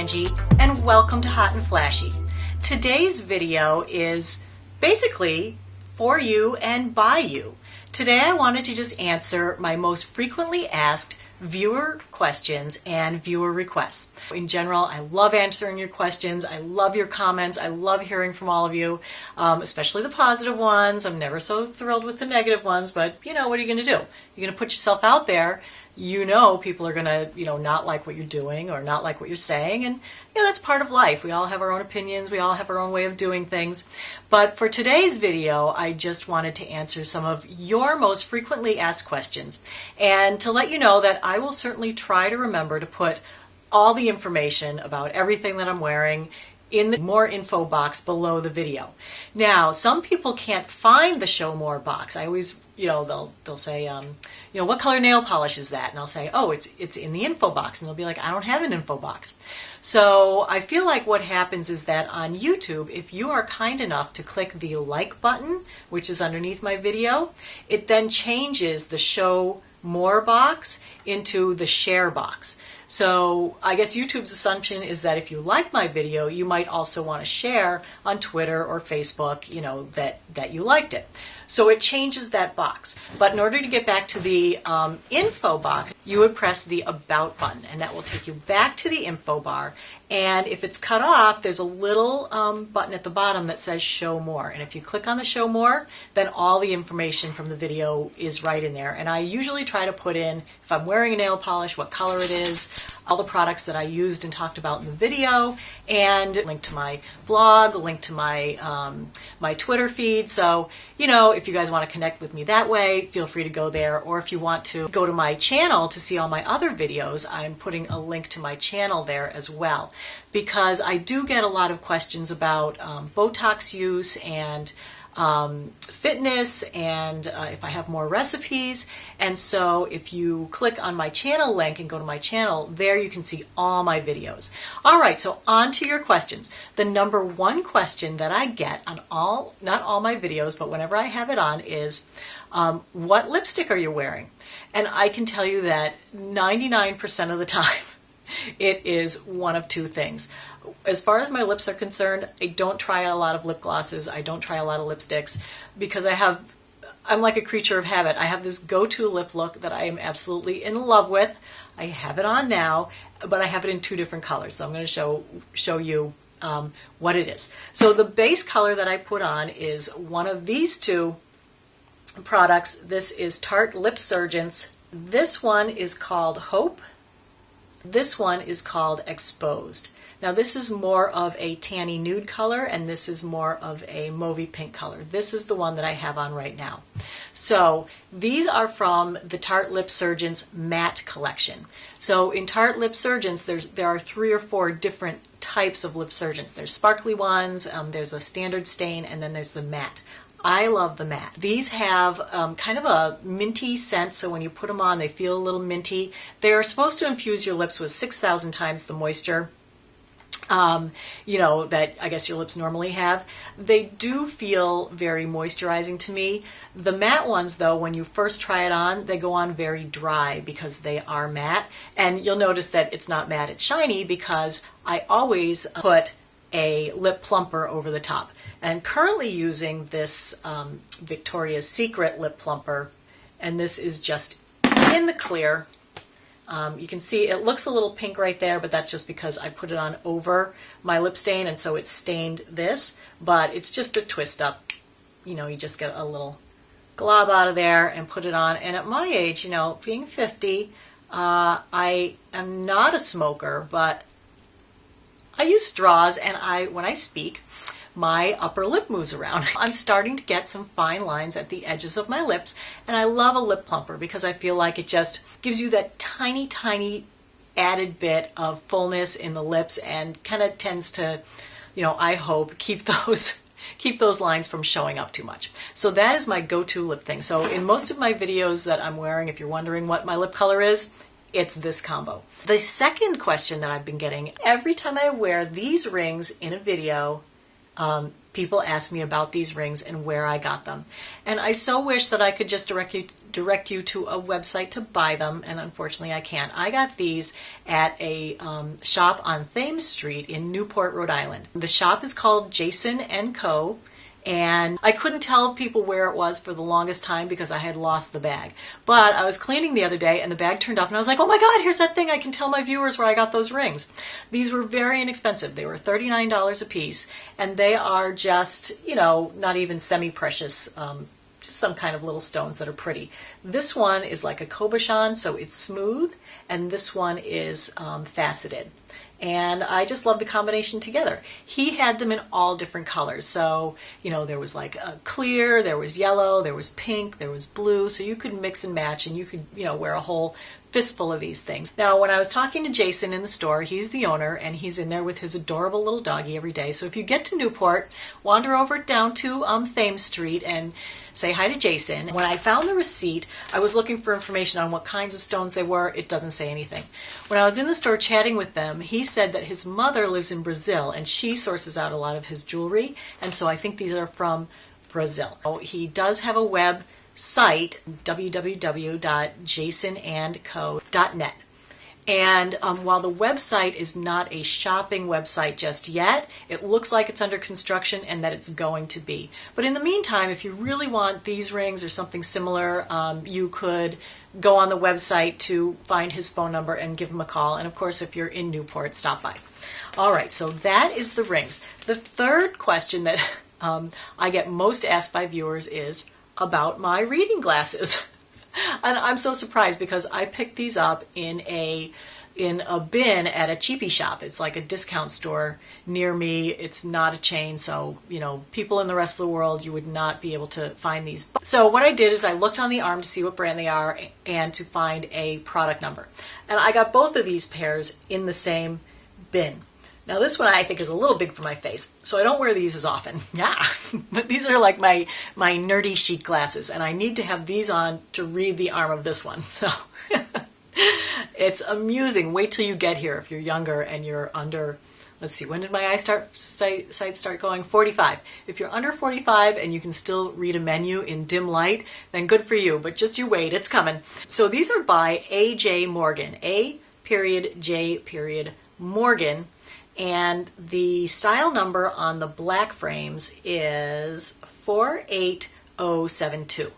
Angie, and welcome to Hot and Flashy. Today's video is basically for you and by you. Today I wanted to just answer my most frequently asked viewer questions and viewer requests. In general, I love answering your questions. I love your comments. I love hearing from all of you, especially the positive ones. I'm never so thrilled with the negative ones, but you know, what are you going to do? You're going to put yourself out there. You know people are going to, not like what you're doing or not like what you're saying, and that's part of life. We all have our own opinions. We all have our own way of doing things. But for today's video, I just wanted to answer some of your most frequently asked questions, and to let you know that I will certainly try to remember to put all the information about everything that I'm wearing in the more info box below the video. Now, some people can't find the show more box. I always, they'll say, what color nail polish is that? And I'll say, oh, it's in the info box. And they'll be like, I don't have an info box. So I feel like what happens is that on YouTube, if you are kind enough to click the like button, which is underneath my video, it then changes the show more box into the share box. So I guess YouTube's assumption is that if you like my video, you might also want to share on Twitter or Facebook, that you liked it. So it changes that box. But in order to get back to the info box, you would press the About button, and that will take you back to the info bar. And if it's cut off, there's a little button at the bottom that says Show More. And if you click on the Show More, then all the information from the video is right in there. And I usually try to put in, if I'm wearing a nail polish, what color it is, all the products that I used and talked about in the video, and a link to my blog, a link to my my Twitter feed. So, if you guys want to connect with me that way, feel free to go there. Or if you want to go to my channel to see all my other videos, I'm putting a link to my channel there as well. Because I do get a lot of questions about Botox use and fitness, and if I have more recipes. And so if you click on my channel link and go to my channel, there you can see all my videos. All right, so on to your questions. The number one question that I get on not all my videos, but whenever I have it on, is what lipstick are you wearing? And I can tell you that 99% of the time it is one of two things. As far as my lips are concerned, I don't try a lot of lip glosses. I don't try a lot of lipsticks because I'm like a creature of habit. I have this go-to lip look that I am absolutely in love with. I have it on now, but I have it in two different colors. So I'm going to show you what it is. So the base color that I put on is one of these two products. This is Tarte Lipsurgence. This one is called Hope. This one is called Exposed. Now this is more of a tanny nude color, and this is more of a mauvey pink color. This is the one that I have on right now. So these are from the Tarte Lipsurgence matte collection. So in Tarte Lipsurgence, there are 3 or 4 different types of Lipsurgence. There's sparkly ones, there's a standard stain, and then there's the matte. I love the matte. These have kind of a minty scent, so when you put them on, they feel a little minty. They are supposed to infuse your lips with 6,000 times the moisture that I guess your lips normally have. They do feel very moisturizing to me. The matte ones, though, when you first try it on, they go on very dry because they are matte. And you'll notice that it's not matte, it's shiny, because I always put a lip plumper over the top. And currently using this Victoria's Secret lip plumper, and this is just in the clear. You can see it looks a little pink right there, but that's just because I put it on over my lip stain, and so it stained this, but it's just a twist up. You just get a little glob out of there and put it on. And at my age, being 50, I am not a smoker, but I use straws, and when I speak, my upper lip moves around. I'm starting to get some fine lines at the edges of my lips, and I love a lip plumper because I feel like it just gives you that tiny, tiny added bit of fullness in the lips, and kind of tends to, I hope, keep those lines from showing up too much. So that is my go-to lip thing. So in most of my videos that I'm wearing, if you're wondering what my lip color is, it's this combo. The second question that I've been getting every time I wear these rings in a video, people ask me about these rings and where I got them. And I so wish that I could just direct you to a website to buy them, and unfortunately I can't. I got these at a shop on Thames Street in Newport, Rhode Island. The shop is called Jason & Co. And I couldn't tell people where it was for the longest time because I had lost the bag. But I was cleaning the other day and the bag turned up and I was like, oh my God, here's that thing. I can tell my viewers where I got those rings. These were very inexpensive. They were $39 a piece, and they are just, you know, not even semi-precious, just some kind of little stones that are pretty. This one is like a cabochon, so it's smooth, and this one is faceted. And I just love the combination together. He had them in all different colors. So, you know, there was like a clear, there was yellow, there was pink, there was blue. So you could mix and match, and you could, you know, wear a whole fistful of these things. Now, when I was talking to Jason in the store, he's the owner, and he's in there with his adorable little doggie every day. So if you get to Newport, wander over down to Thames Street and say hi to Jason. When I found the receipt, I was looking for information on what kinds of stones they were. It doesn't say anything. When I was in the store chatting with them, he said that his mother lives in Brazil and she sources out a lot of his jewelry, and so I think these are from Brazil. He does have a web site, www.jasonandco.net. And while the website is not a shopping website just yet, it looks like it's under construction and that it's going to be. But in the meantime, if you really want these rings or something similar, you could go on the website to find his phone number and give him a call. And of course, if you're in Newport, stop by. All right, so that is the rings. The third question that I get most asked by viewers is about my reading glasses. And I'm so surprised because I picked these up in a bin at a cheapie shop. It's like a discount store near me. It's not a chain, so, you know, people in the rest of the world, you would not be able to find these. So what I did is I looked on the arm to see what brand they are and to find a product number. And I got both of these pairs in the same bin. Now this one I think is a little big for my face, so I don't wear these as often. Yeah, but these are like my nerdy chic glasses, and I need to have these on to read the arm of this one. So it's amusing. Wait till you get here if you're younger and you're under, let's see, when did my sight start going? 45. If you're under 45 and you can still read a menu in dim light, then good for you, but just you wait, it's coming. So these are by A.J. Morgan, A.J. Morgan. And the style number on the black frames is 48072.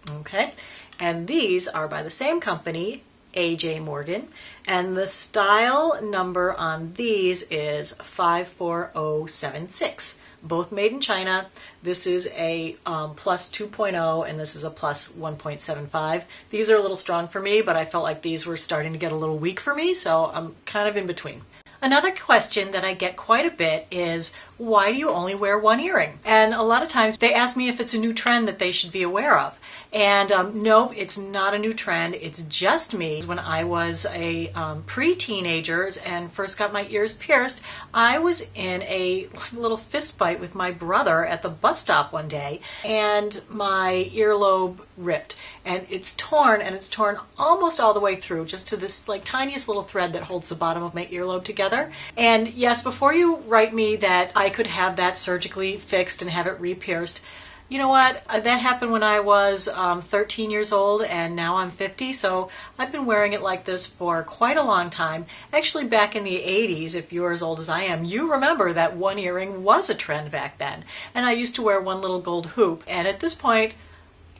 Okay, and these are by the same company, A.J. Morgan, and the style number on these is 54076. Both made in China. This is a plus 2.0 and this is a plus 1.75. These are a little strong for me, but I felt like these were starting to get a little weak for me, so I'm kind of in between. Another question that I get quite a bit is, why do you only wear one earring? And a lot of times they ask me if it's a new trend that they should be aware of. And nope, it's not a new trend. It's just me. When I was a pre-teenager and first got my ears pierced, I was in a little fist fight with my brother at the bus stop one day, and my earlobe ripped. And it's torn, and it's torn almost all the way through, just to this like tiniest little thread that holds the bottom of my earlobe together. And yes, before you write me that I could have that surgically fixed and have it re-pierced, you know what? That happened when I was 13 years old, and now I'm 50, so I've been wearing it like this for quite a long time. Actually, back in the 80s, if you're as old as I am, you remember that one earring was a trend back then. And I used to wear one little gold hoop, and at this point,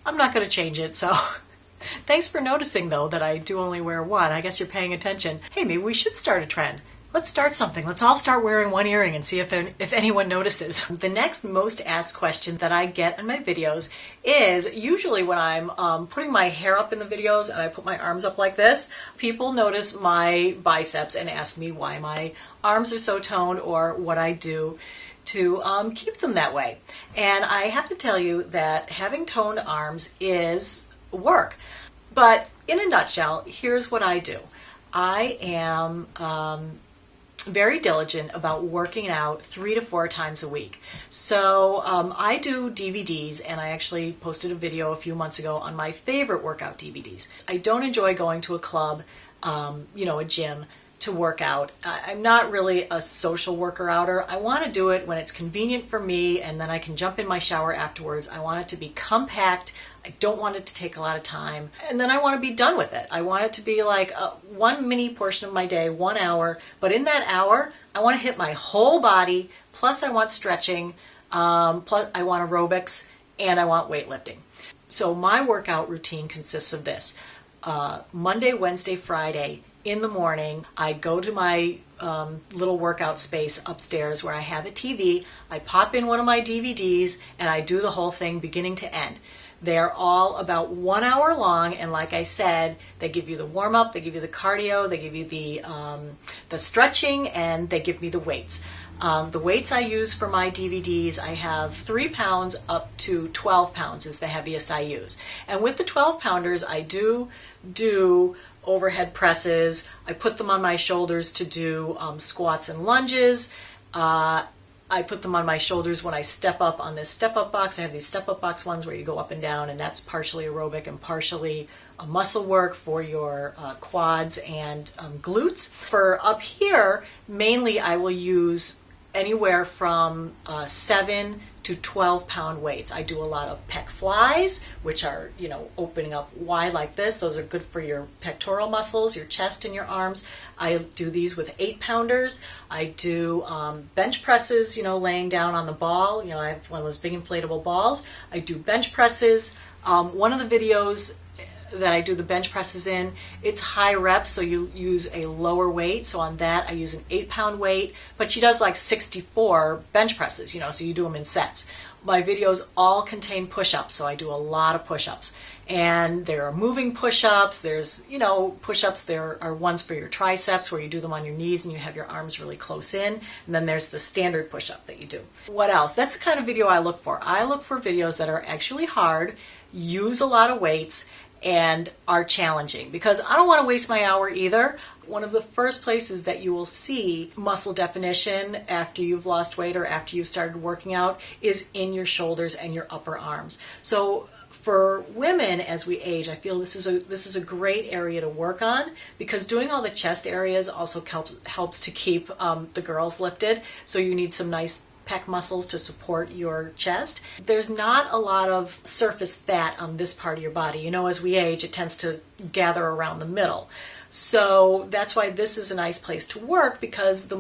I'm not going to change it, so thanks for noticing, though, that I do only wear one. I guess you're paying attention. Hey, maybe we should start a trend. Let's start something. Let's all start wearing one earring and see if anyone notices. The next most asked question that I get in my videos is usually when I'm putting my hair up in the videos and I put my arms up like this, people notice my biceps and ask me why my arms are so toned or what I do to keep them that way. And I have to tell you that having toned arms is work. But in a nutshell, here's what I do. I am very diligent about working out 3 to 4 times a week. So I do DVDs, and I actually posted a video a few months ago on my favorite workout DVDs. I don't enjoy going to a club, a gym, to work out. I'm not really a social worker-outer. I want to do it when it's convenient for me, and then I can jump in my shower afterwards. I want it to be compact. I don't want it to take a lot of time. And then I want to be done with it. I want it to be like one mini portion of my day, 1 hour. But in that hour, I want to hit my whole body, plus I want stretching, plus I want aerobics, and I want weightlifting. So my workout routine consists of this. Monday, Wednesday, Friday, in the morning, I go to my little workout space upstairs where I have a TV. I pop in one of my DVDs and I do the whole thing beginning to end. They're all about 1 hour long, and like I said, they give you the warm-up, they give you the cardio, they give you the stretching, and they give me the weights. The weights I use for my DVDs, I have 3 pounds up to 12 pounds is the heaviest I use. And with the 12 pounders, I do overhead presses. I put them on my shoulders to do squats and lunges. I put them on my shoulders when I step up on this step-up box. I have these step-up box ones where you go up and down, and that's partially aerobic and partially muscle work for your quads and glutes. For up here, mainly I will use anywhere from 7 to 12 pound weights. I do a lot of pec flies, which are, opening up wide like this. Those are good for your pectoral muscles, your chest and your arms. I do these with 8 pounders. I do bench presses, laying down on the ball. I have one of those big inflatable balls. I do bench presses. One of the videos that I do the bench presses in, it's high reps, so you use a lower weight. So on that, I use an 8 pound weight, but she does like 64 bench presses, so you do them in sets. My videos all contain push-ups, so I do a lot of push-ups. And there are moving push-ups, there's, push-ups, there are ones for your triceps where you do them on your knees and you have your arms really close in. And then there's the standard push-up that you do. What else? That's the kind of video I look for. I look for videos that are actually hard, use a lot of weights, and are challenging, because I don't want to waste my hour either. One of the first places that you will see muscle definition after you've lost weight or after you've started working out is in your shoulders and your upper arms. So for women as we age, I feel this is a great area to work on, because doing all the chest areas also helps to keep the girls lifted. So you need some nice pec muscles to support your chest. There's not a lot of surface fat on this part of your body. As we age, it tends to gather around the middle. So that's why this is a nice place to work, because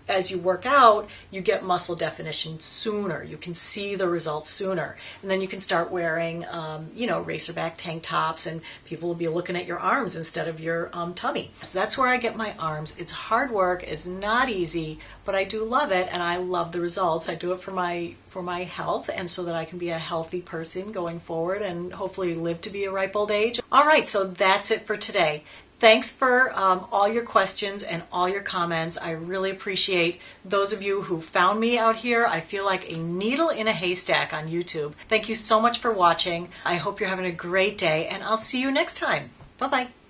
as you work out, you get muscle definition sooner. You can see the results sooner. And then you can start wearing, racerback tank tops, and people will be looking at your arms instead of your tummy. So that's where I get my arms. It's hard work. It's not easy, but I do love it, and I love the results. I do it for my health, and so that I can be a healthy person going forward and hopefully live to be a ripe old age. All right, so that's it for today. Thanks for all your questions and all your comments. I really appreciate those of you who found me out here. I feel like a needle in a haystack on YouTube. Thank you so much for watching. I hope you're having a great day, and I'll see you next time. Bye-bye.